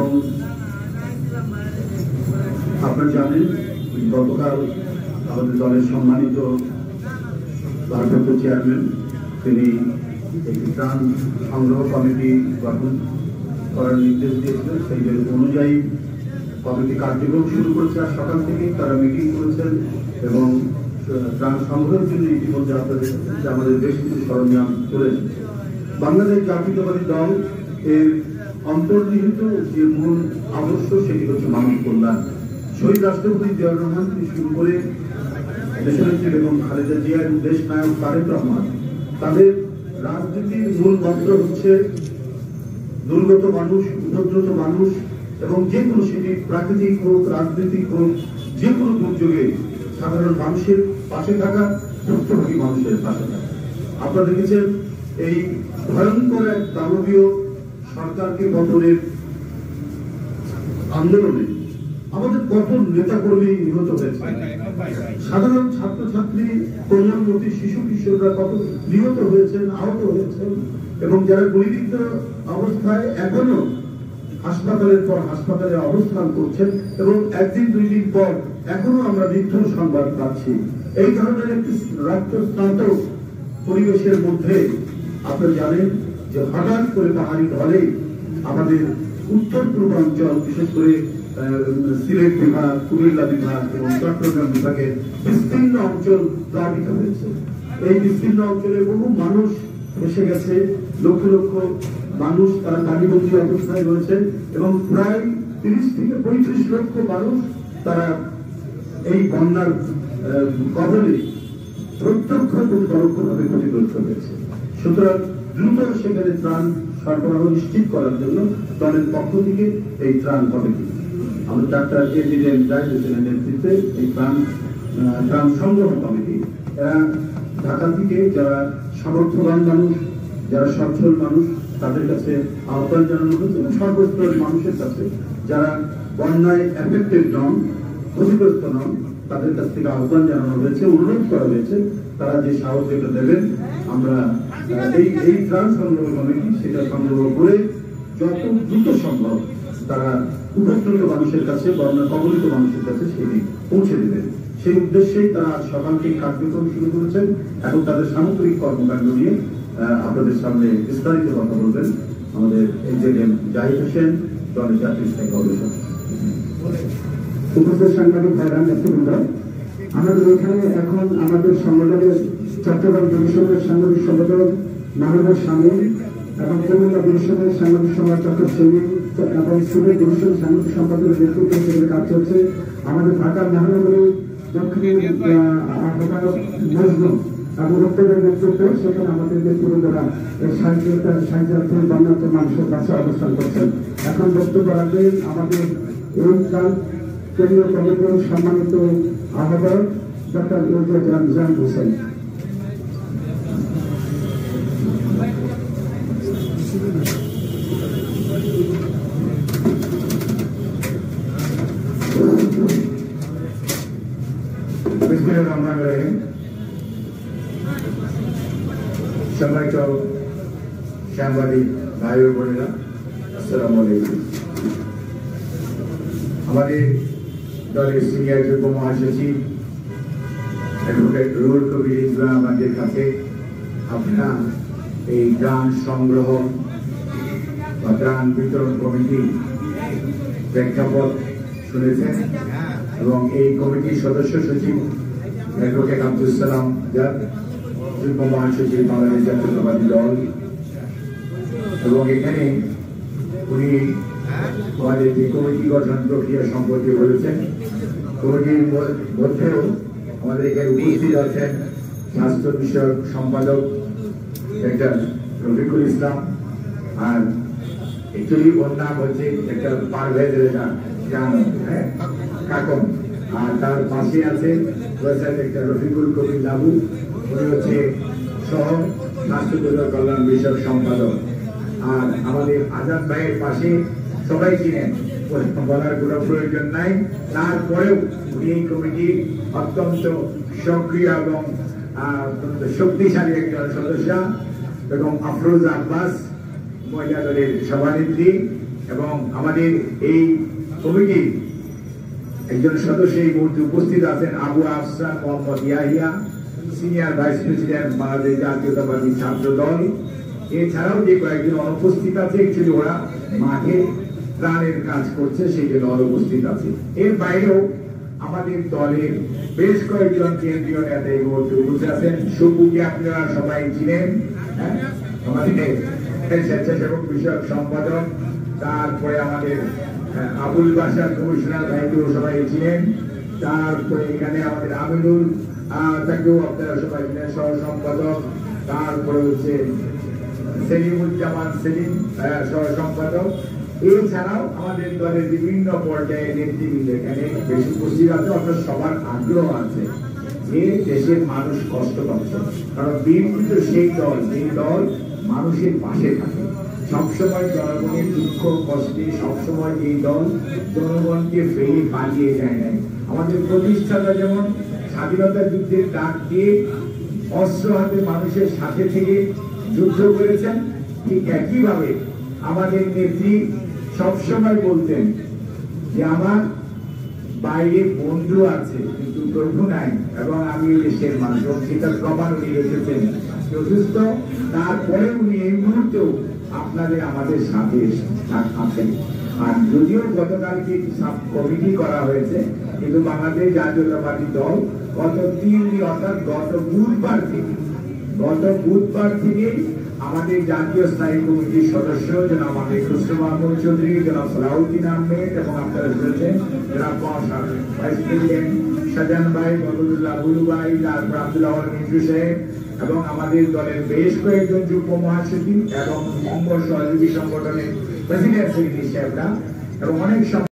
এবং আপনারা জানেন গতকাল আমাদের দলের সম্মানিত ভারপ্রাপ্ত চেয়ারম্যান তিনি একটি ত্রাণ সংগ্রহ কমিটি গঠন করার নির্দেশ দিয়েছিলেন। সেই অনুযায়ী কমিটি কার্যক্রম শুরু করেছে। আর সকাল থেকেই তারা মিটিং করেছেন এবং ত্রাণ সংগ্রহের জন্য ইতিমধ্যে আপনাদের আমাদের বেশ কিছু সরঞ্জাম চলে এসেছে। বাংলাদেশ জাতীয়তাবাদী দল এর অন্তর্নিহিত যে মূল আদর্শ সেটি হচ্ছে মানুষ কল্যাণ। শহীদ রাষ্ট্রপতি জিয়াউর রহমান থেকে শুরু করে দেশনেত্রী বেগম খালেদা জিয়া এবং দেশ নায়ক তারেক রহমান তাদের রাজনীতির মূল মন্ত্র হচ্ছে দুর্গত মানুষ, উপদ্রুত মানুষ এবং যে কোনো সেটি প্রাকৃতিক হোক, রাজনৈতিক হোক, যে কোনো দুর্যোগে সাধারণ মানুষের পাশে থাকা, ভুক্তভোগী মানুষের পাশে থাকা। আপনারা দেখেছেন এই ভয়ঙ্কর এক দানবীয় সরকারকে পতনের আন্দোলনে আমাদের কত নেতা কর্মী নিহত হয়েছে, সাধারণ ছাত্রছাত্রী, কল্যাণমতী শিশু কিশোররা কত নিহত হয়েছেন, আহত হয়েছেন এবং যারা গুলিবিদ্ধ অবস্থায় এখনো হাসপাতালের পর হাসপাতালে অবস্থান করছেন এবং একদিন দুই দিন পর এখনো আমরা মৃত্যুর সংবাদ পাচ্ছি। এই ধরনের একটি রক্তস্নাত পরিবেশের মধ্যে আপনারা জানেন যে হঠাৎ করে পাহাড়ি ঢলে আমাদের উত্তর পূর্বাঞ্চল, বিশেষ করে সিলেট বিভাগ, কুমিল্লা বিভাগ এবং চট্টগ্রাম বিভাগের বিস্তীর্ণ অঞ্চল প্লাবিত হয়েছে। এই বিস্তীর্ণ অঞ্চলে বহু মানুষ এসে গেছে, লক্ষ লক্ষ মানুষ তারা পানিবন্দী অবস্থায় রয়েছে এবং প্রায় 30 থেকে 35 লক্ষ মানুষ তারা এই বন্যার কবলে প্রত্যক্ষ এবং পরোক্ষভাবে ক্ষতিগ্রস্ত হয়েছে। সুতরাং দ্রুত সেখানে ত্রাণ সরবরাহ নিশ্চিত করার জন্য দলের পক্ষ থেকে এই ত্রাণ কমিটি আমাদের ডাক্তার এজিএম জাহিদ হোসেনের নেতৃত্বে এই ত্রাণ সংগ্রহ কমিটি এরা ঢাকা থেকে যারা সামর্থ্যবান মানুষ, যারা সচ্ছল মানুষ তাদের কাছে আহ্বান জানানো হয়েছে এবং সর্বস্তরের মানুষের কাছে যারা বন্যায় এফেক্টেড নন, ক্ষতিগ্রস্ত নন, তাদের কাছ থেকে আহ্বান জানানো হয়েছে, অনুরোধ করা হয়েছে তারা যে সাহায্যটা দেবেন আমরা এই ত্রাণ সংগ্রহ কমিটি সেটা সংগ্রহ করে যত দ্রুত সম্ভব তারা উপদ্রুত মানুষের কাছে, বন্যা কবলিত মানুষের কাছে সেটি পৌঁছে দেবেন। সেই উদ্দেশ্যেই তারা সকাল থেকে কার্যক্রম শুরু করেছেন। এখন তাদের সামগ্রিক কর্মকাণ্ড নিয়ে আপনাদের সামনে বিস্তারিত কথা বলবেন আমাদের এজিএম জাহিদ হোসেন, দলের জাতীয় স্থায়ী কমিশন। উপস্থিত সাংবাদিক ভাইরা, নেতৃবৃন্দ, আমাদের এখানে এখন আমাদের সংগঠনের চট্টগ্রাম ডিভিশনের সাংগঠনিক সম্পাদক মানবের স্বামী এবং কুমিল্লা ডিভিশনের সাংগঠনিক সম্পাদক ডক্টর সেলিম এবং সিলেট ডিভিশন সাংগঠনিক সম্পাদকের নেতৃত্বে সেখানে কাজ চলছে। আমাদের ঢাকা মহানগরী দক্ষিণের আহ্বায়ক মজলুম এবং উত্তরের নেতৃত্বে সেখানে আমাদের নেতৃবৃন্দরা এই সাহায্যার্থে বন্যার্থ মানুষের কাছে অবস্থান করছেন। এখন বক্তব্য রাখবেন আমাদের এই কেন্দ্রীয় কমিটির সম্মানিত আহ্বায়ক ডক্টর জাহিদ হোসেন। সম্মানিত সাংবাদিক ভাই ও বোনেরা, আসসালামু আলাইকুম। আমাদের দলের সিনিয়র যুগ্ম মহাসচিব অ্যাডভোকেট রুহুল কবির ইসলাম আমাদের কাছে আপনারা এই ত্রাণ সংগ্রহ বা ত্রাণ বিতরণ কমিটি প্রেক্ষাপট শুনেছেন এবং এই কমিটির সদস্য সচিব অ্যাডভোকেট আব্দুল সালাম জাদ, যুগ্ম মহাসচিব বাংলাদেশ জাতীয়তাবাদী দল, এবং এখানে উনি আমাদের যে কমিটি গঠন প্রক্রিয়া সম্পর্কে বলেছেন। কমিটির মধ্যেও আমাদের এখানে উপস্থিত আছেন স্বাস্থ্য বিষয়ক সম্পাদক ডাক্তার রফিকুল ইসলাম, আর একচুয়ালি ওর নাম হচ্ছে ডাক্তার পারভেজ রেজা কাকন, আর তার পাশে আছে ডাক্তার রফিকুল কবির লাবু, উনি হচ্ছে সহ স্বাস্থ্য কল্যাণ বিষয়ক সম্পাদক। আর আমাদের আজাদ ভাইয়ের পাশে সবাই চিনেন, বলার কোনো প্রয়োজন নাই, তারপরেও উনি এই কমিটির অত্যন্ত সক্রিয় এবং শক্তিশালী একজন সদস্য এবং আফরোজ আব্বাস মহিলা দলের সভানেত্রী এবং আমাদের এই কমিটির একজন সদস্য এই মুহূর্তে উপস্থিত আছেন Abu Afsan Mohammad Yahya, senior vice president Bangladesh Jatiyatabadi Chhatra দল। এছাড়াও যে কয়েকজন অনুপস্থিত আছে, একচুয়ালি ওরা মাঠে প্রাণের কাজ করছে, সেই জন্য অনুপস্থিত আছে। এর বাইরেও আমাদের দলের বেশ কয়েকজন কেন্দ্রীয় নেতা এই মুহূর্তে উপস্থিত আছেন। সুপুকে আপনারা সবাই চিনেন, আমাদের স্বেচ্ছাসেবক বিষয়ক সম্পাদক। তারপরে আমাদের আবুল বাসার কমিশনার ভাইকেও সবাই চিনেন। তারপরে এখানে আমাদের আমিনুল, তাকেও আপনারা সবাই চিনেন, সহ সম্পাদক। তারপরে হচ্ছে সেলিমুজ্জামান সেলিম, সহ সম্পাদক। এছাড়াও আমাদের দলের বিভিন্ন পর্যায়ে নেতৃবৃন্দ এখানে বেশি উপস্থিত আছে। অর্থাৎ সবার আগ্রহ আছে যে দেশের মানুষ কষ্ট পাচ্ছে, কারণ বিএনপি তো সেই দল, যে দল মানুষের পাশে থাকে, সবসময় জনগণের দুঃখ কষ্টে, সবসময় এই দল জনগণকে ফেলে পালিয়ে যায় নাই। আমাদের প্রতিষ্ঠাতা যেমন স্বাধীনতা যুদ্ধের ডাক দিয়ে অস্ত্র হাতে মানুষের সাথে থেকে যুদ্ধ করেছেন, ঠিক একইভাবে আমাদের নেত্রী সবসময় বলতেন যে আমার বাইরে বন্ধু আছে কিন্তু প্রভু নাই, এবং আমি দেশের মানুষ, সেটা প্রমাণ উনি রেখেছেন যথেষ্ট। তারপরে উনি এই মুহূর্তেও আপনাদের আমাদের সাথে আছেন। আর যদিও গতকালকে সাব কমিটি করা হয়েছে, কিন্তু বাংলাদেশ জাতীয়তাবাদী দল গত 3 দিন অর্থাৎ গত বুধবার থেকে আমাদের জাতীয় স্থায়ী কমিটির সদস্য জনাব আমাদের খুসরো মাহমুদ চৌধুরী, জনাব সালাউদ্দিন আহমেদ, এবং আপনারা শুনেছেন জনাব ভাইস প্রেসিডেন্ট শাহজাহান ভাই, বদরুল্লাহ বুলু ভাই, তারপর আব্দুল্লাহ মিন্টু সাহেব, এবং আমাদের দলের বেশ কয়েকজন যুগ্ম মহাসচিব এবং অঙ্গ সহযোগী সংগঠনের প্রেসিডেন্ট সেক্রেটারি সাহেবরা, এবং অনেক